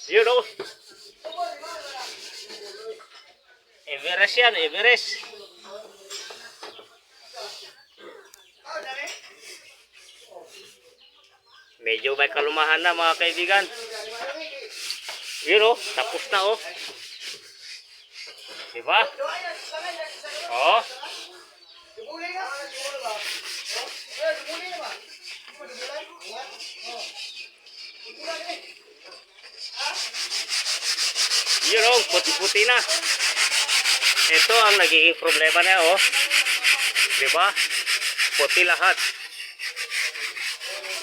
Yun o. Everest yan, Everest. Medyo may kalumahan na mga kaibigan. Yun o, tapos na o. Diba? O. Yun o, puti-puti na. Ito ang nagiging problema niya o. Diba? Puti lahat.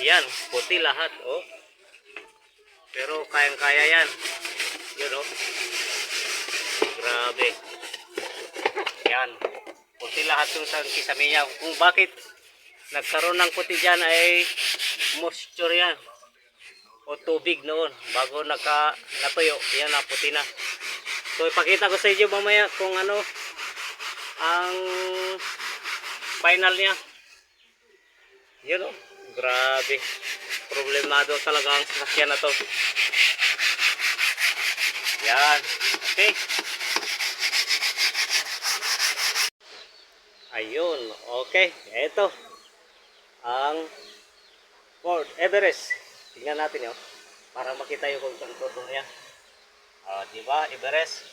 Yan, puti lahat o. Pero kayang-kaya yan. Yun o. Grabe. Yan. Puti lahat yung sa kisame niya. Kung bakit nagkaroon ng puti dyan ay moisture yan. O tubig noon. Bago natuyo. Yan na, puti na. So ipakita ko sa inyo mamaya kung ano ang final niya. Yun o. Grabe. Problemado talaga ang sasakyan na to. Yan. Okay. Ayun. Okay. Ito. Ang Ford Everest. Tingnan natin yun. Para makita yung kung saan totoo niya. Diba? Everest.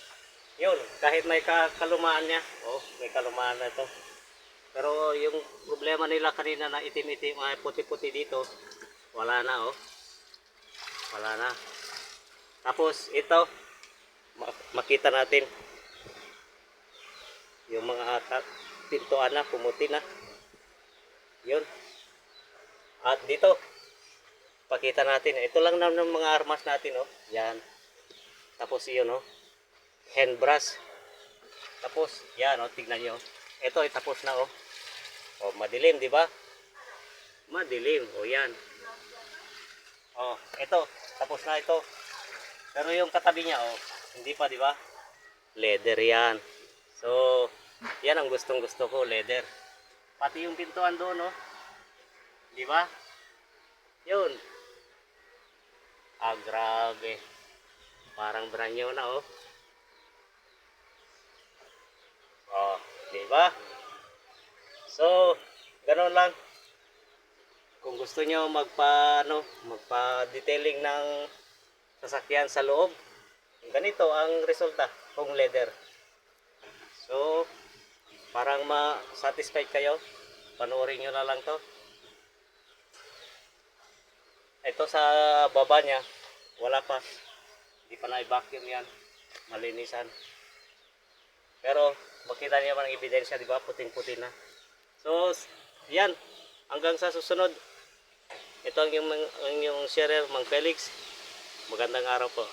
Yun. Kahit may kalumaan niya. May kalumaan na ito. Pero yung problema nila kanina na itim-itim, ay puti-puti dito, wala na Wala na. Tapos ito, makita natin yung mga pintuan na, pumuti na. Yun. At dito, pakita natin. Ito lang naman ng mga armas natin Yan. Tapos yun hand brush. Tapos yan tignan nyo. Ito ay tapos na madilim, di ba? Madilim. Yan. Ito, tapos na ito. Pero yung katabi niya hindi pa, di ba? Leather yan. So, yan ang gustong-gusto ko, leather. Pati yung pintuan doon, di ba? Yun. Grabe. Parang brand new na, di ba? So, ganoon lang. Kung gusto nyo magpa-detailing ng sasakyan sa loob, ganito ang resulta kung leather. So, parang ma-satisfied kayo, panoorin nyo na lang to. Ito sa baba niya, wala pa. Hindi pa na-vacuum yan. Malinisan. Pero, makita niyo man ang ebidensya, di ba? Puting-puti na. So, yan. Hanggang sa susunod. Ito ang yung sharer, Mang Felix. Magandang araw po.